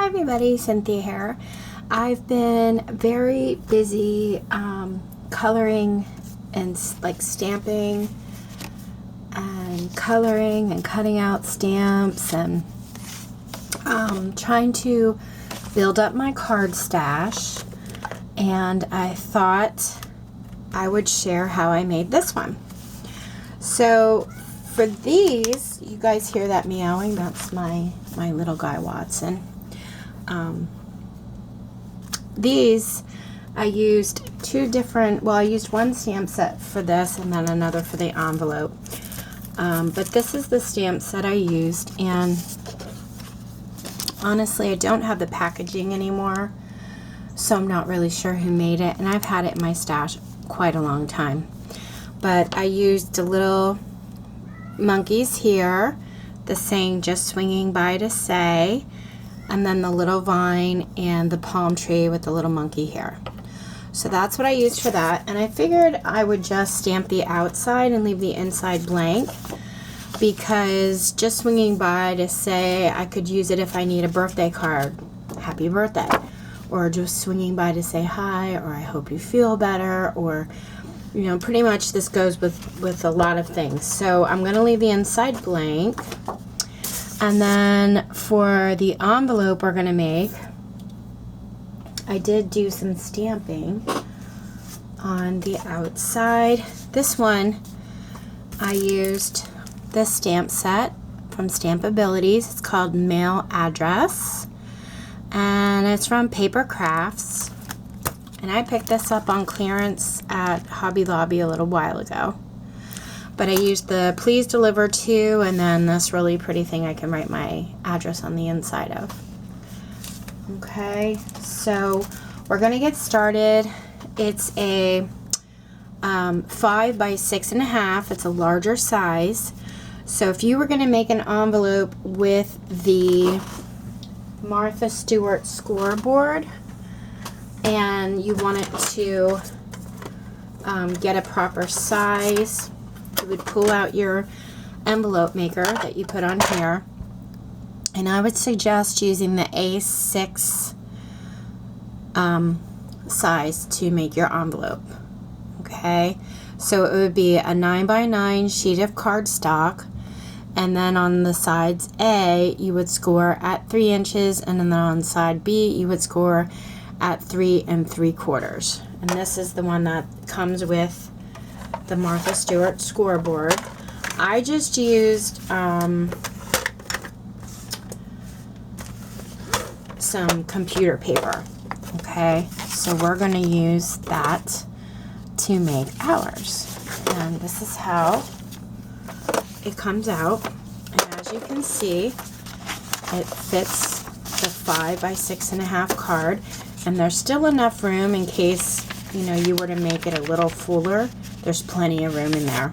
Hi everybody, Cynthia here. I've been very busy coloring and stamping and coloring and cutting out stamps and trying to build up my card stash, and I thought I would share how I made this one. So for these, you guys hear that meowing? That's my little guy Watson. These I used I used one stamp set for this and then another for the envelope. But this is the stamp set I used, and honestly I don't have the packaging anymore, so I'm not really sure who made it, and I've had it in my stash quite a long time. But I used the little monkeys here, the saying "just swinging by to say," and then the little vine and the palm tree with the little monkey here. So that's what I used for that, and I figured I would just stamp the outside and leave the inside blank, because just swinging by to say, I could use it if I need a birthday card, happy birthday, or just swinging by to say hi, or I hope you feel better, or pretty much this goes with a lot of things. So I'm going to leave the inside blank. And then for the envelope we're going to make, I did do some stamping on the outside. This one, I used this stamp set from Stampabilities. It's called Mail Address, and it's from Paper Crafts. And I picked this up on clearance at Hobby Lobby a little while ago. But I used the Please Deliver To, and then this really pretty thing I can write my address on the inside of. Okay, so we're going to get started. It's a 5 by 6.5. It's a larger size. So if you were going to make an envelope with the Martha Stewart scoreboard, and you want it to get a proper size, you would pull out your envelope maker that you put on here, and I would suggest using the A6 size to make your envelope. Okay, so it would be a 9 by 9 sheet of cardstock, and then on the sides A you would score at 3 inches, and then on side B you would score at 3 3/4. And this is the one that comes with the Martha Stewart scoreboard. I just used some computer paper. Okay, so we're going to use that to make ours. And this is how it comes out. And as you can see, it fits the 5 by 6.5 card. And there's still enough room in case, you were to make it a little fuller. There's plenty of room in there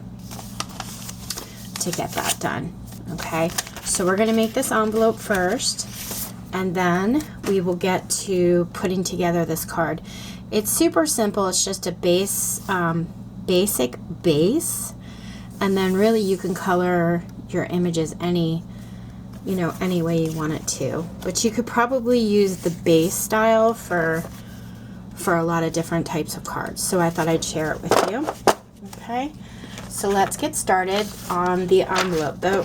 to get that done. Okay, so we're going to make this envelope first, and then we will get to putting together this card. It's super simple. It's just a basic base, and then really you can color your images any way you want it to. But you could probably use the base style for a lot of different types of cards. So I thought I'd share it with you. Okay, so let's get started on the envelope. The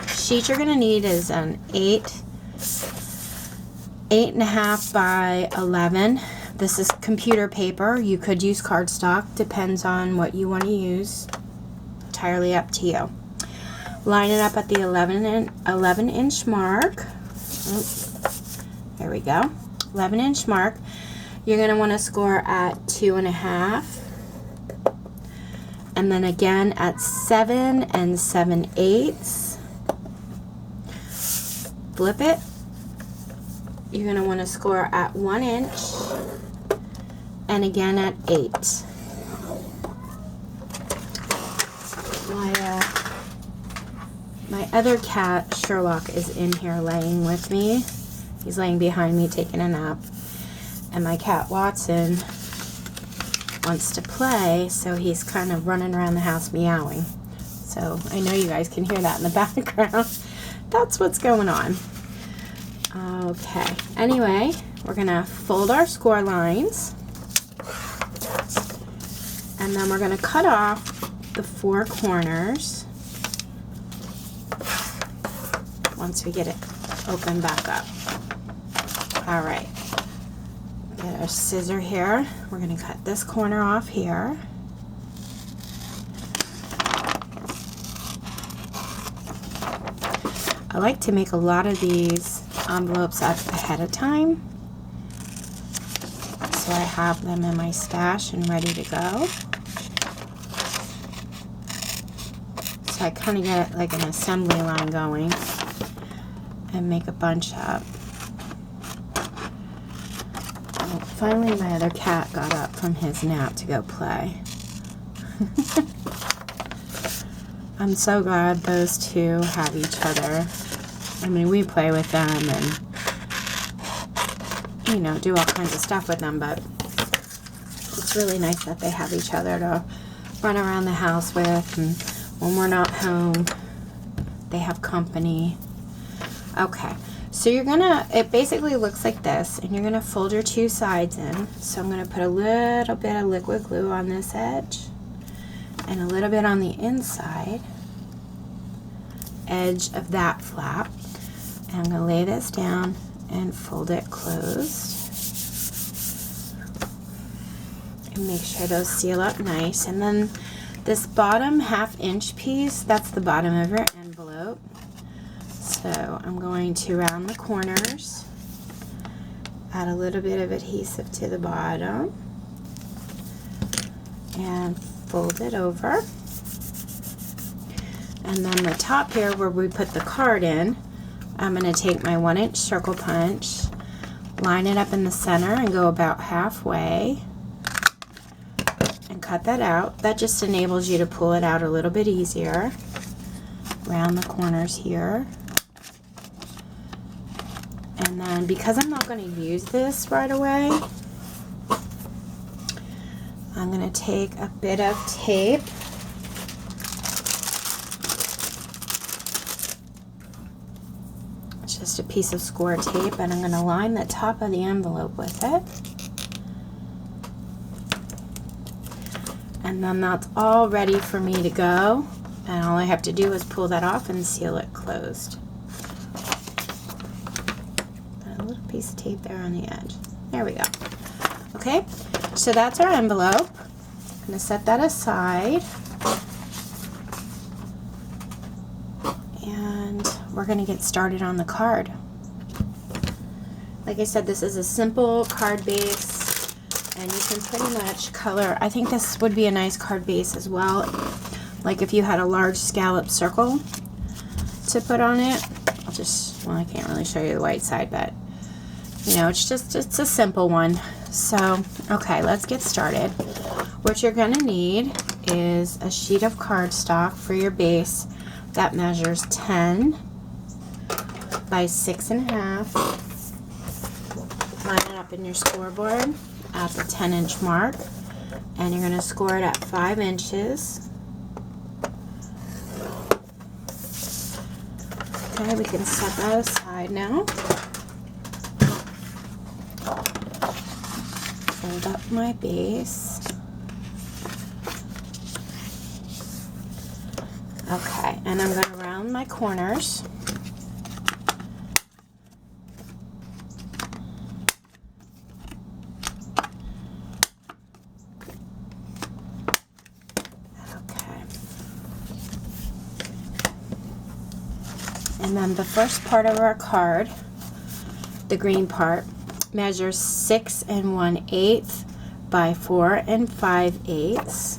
sheet you're going to need is an 8.5 by 11. This is computer paper. You could use cardstock. Depends on what you want to use. Entirely up to you. Line it up at the 11 inch mark. There we go. 11 inch mark. You're going to want to score at 2.5, and then again at 7 7/8. Flip it. You're going to want to score at 1 inch, and again at 8. My other cat, Sherlock, is in here laying with me. He's laying behind me taking a nap. And my cat, Watson, wants to play, so he's kind of running around the house meowing. So I know you guys can hear that in the background. That's what's going on. Okay, anyway, we're gonna fold our score lines, and then we're gonna cut off the 4 corners once we get it open back up. All right, get our scissor here. We're gonna cut this corner off here. I like to make a lot of these envelopes up ahead of time, so I have them in my stash and ready to go. So I kind of get like an assembly line going and make a bunch up. Oh, finally my other cat got up from his nap to go play. I'm so glad those two have each other. I mean, we play with them and, you know, do all kinds of stuff with them, but it's really nice that they have each other to run around the house with, and when we're not home, they have company. Okay, so you're gonna, it basically looks like this, and you're gonna fold your 2 sides in. So I'm gonna put a little bit of liquid glue on this edge, and a little bit on the inside edge of that flap. And I'm going to lay this down and fold it closed. And make sure those seal up nice. And then this bottom 1/2 inch piece, that's the bottom of your envelope. So I'm going to round the corners, add a little bit of adhesive to the bottom, and fold it over. And then the top here where we put the card in, I'm going to take my 1-inch circle punch, line it up in the center and go about halfway and cut that out. That just enables you to pull it out a little bit easier. Round the corners here. And then because I'm not going to use this right away, I'm going to take a bit of tape . Just a piece of score tape, and I'm going to line the top of the envelope with it. And then that's all ready for me to go, and all I have to do is pull that off and seal it closed. Put a little piece of tape there on the edge. There we go. Okay, so that's our envelope. I'm going to set that aside. We're going to get started on the card. Like I said, this is a simple card base, and you can pretty much color. I think this would be a nice card base as well, like if you had a large scallop circle to put on it. Well, I can't really show you the white side, but you know, it's a simple one. So okay, let's get started. What you're going to need is a sheet of cardstock for your base that measures 10 by 6.5. Line it up in your scoreboard at the 10-inch mark, and you're going to score it at 5 inches. Okay, we can set that aside now. Fold up my base. Okay, and I'm going to round my corners. And then the first part of our card, the green part, measures 6 1/8 by 4 5/8.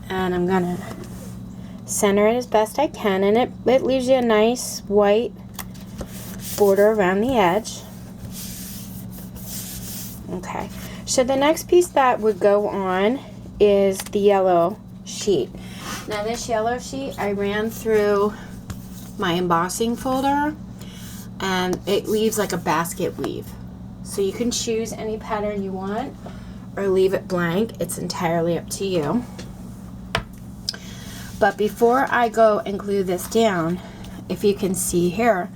And I'm gonna center it as best I can, and it leaves you a nice white border around the edge. Okay, so the next piece that would go on is the yellow sheet. Now this yellow sheet I ran through my embossing folder, and it leaves like a basket weave. So you can choose any pattern you want or leave it blank. It's entirely up to you. But before I go and glue this down, if you can see here,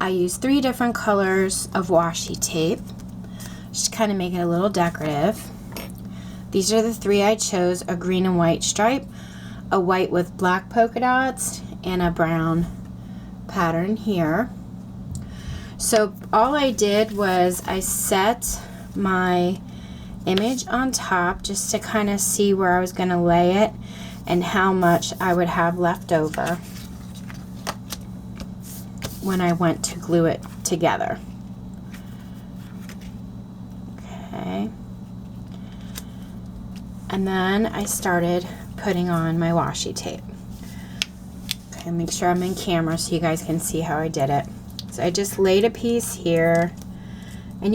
I use 3 different colors of washi tape, just kind of make it a little decorative. These are the 3 I chose: a green and white stripe, a white with black polka dots, and a brown pattern here. So all I did was I set my image on top just to kind of see where I was going to lay it and how much I would have left over when I went to glue it together. Okay. And then I started putting on my washi tape. Okay, make sure I'm in camera so you guys can see how I did it. So I just laid a piece here, and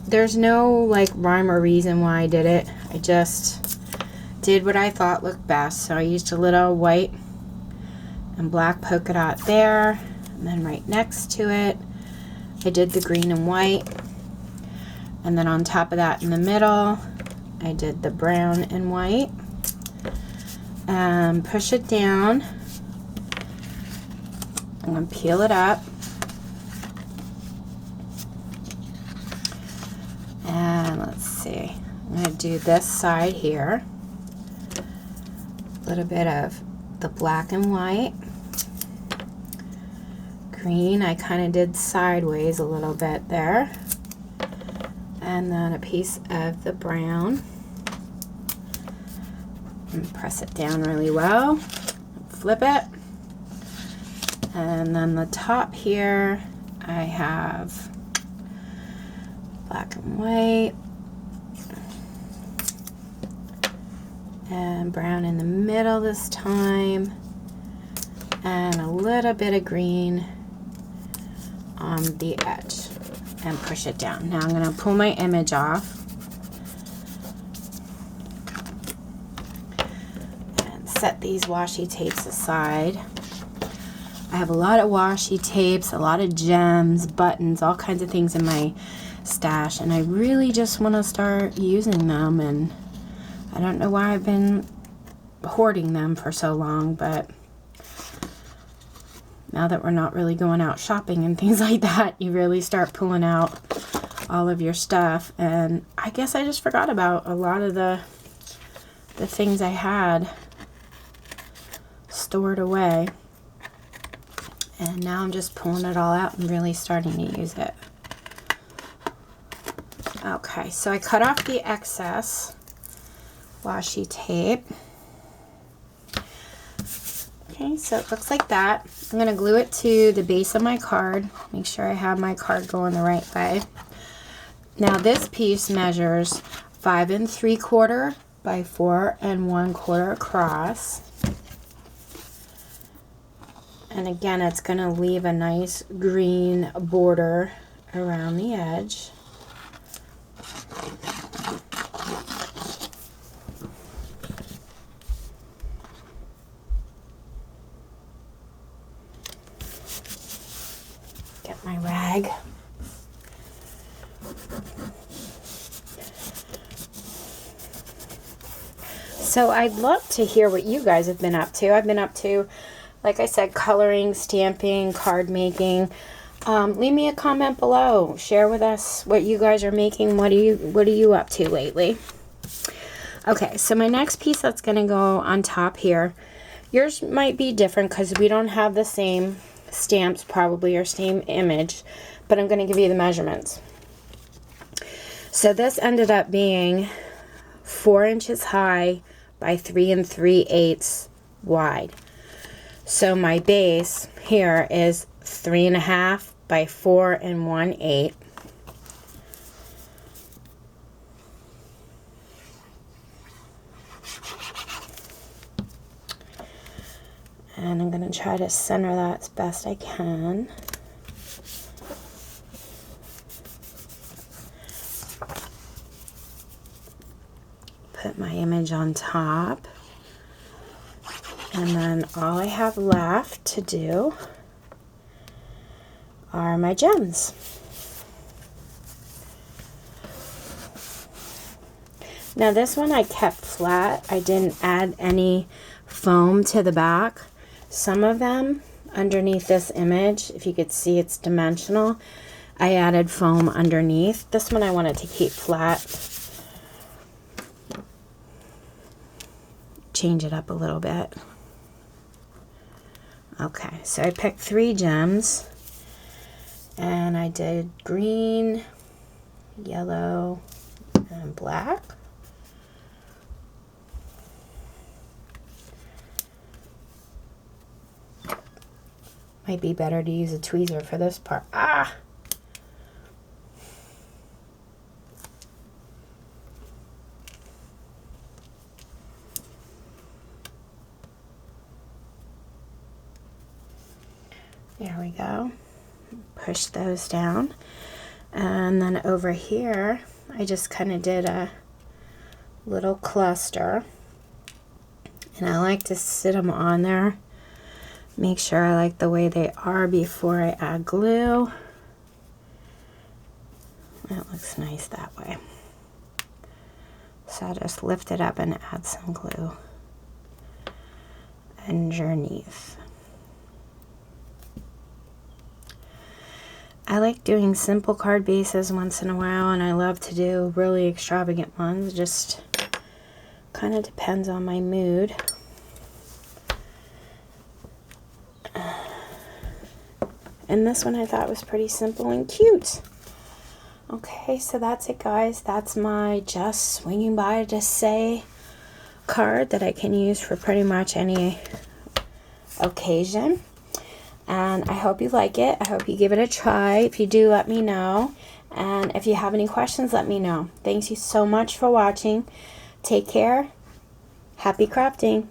there's no like rhyme or reason why I did it. I just did what I thought looked best. So I used a little white and black polka dot there, and then right next to it I did the green and white, and then on top of that in the middle I did the brown and white. Push it down. I'm going to peel it up. And let's see, I'm going to do this side here. A little bit of the black and white. Green, I kind of did sideways a little bit there. And then a piece of the brown. And press it down really well. Flip it. And then the top here, I have black and white and brown in the middle this time, and a little bit of green on the edge, and push it down. Now I'm going to pull my image off and set these washi tapes aside. I have a lot of washi tapes, a lot of gems, buttons, all kinds of things in my stash, and I really just want to start using them, and I don't know why I've been hoarding them for so long, but now that we're not really going out shopping and things like that, you really start pulling out all of your stuff. And I guess I just forgot about a lot of the things I had stored away. And now I'm just pulling it all out and really starting to use it. Okay, so I cut off the excess washi tape. Okay, so it looks like that. I'm going to glue it to the base of my card. Make sure I have my card going the right way. Now this piece measures 5 3/4 by 4 1/4 across. And again, it's going to leave a nice green border around the edge. Get my rag. So I'd love to hear what you guys have been up to. I've been up to, like I said, coloring, stamping, card making. Leave me a comment below. Share with us what you guys are making. What are you up to lately? Okay, so my next piece that's going to go on top here. Yours might be different because we don't have the same stamps probably or same image, but I'm going to give you the measurements. So this ended up being 4 inches high by 3 3/8 wide. So my base here is 3 1/2 by 4 1/8. And I'm going to try to center that as best I can. Put my image on top. And then all I have left to do are my gems. Now this one I kept flat. I didn't add any foam to the back. Some of them underneath this image, if you could see it's dimensional, I added foam underneath. This one I wanted to keep flat. Change it up a little bit. Okay, so I picked 3 gems and I did green, yellow, and black. Might be better to use a tweezer for this part. Ah! There we go. Push those down. And then over here, I just kind of did a little cluster. And I like to sit them on there. Make sure I like the way they are before I add glue. That looks nice that way. So I'll just lift it up and add some glue underneath. I like doing simple card bases once in a while, and I love to do really extravagant ones. Just kind of depends on my mood. And this one I thought was pretty simple and cute. Okay, so that's it, guys. That's my just swinging by to say card that I can use for pretty much any occasion. And I hope you like it. I hope you give it a try. If you do, let me know. And if you have any questions, let me know. Thanks you so much for watching. Take care. Happy crafting.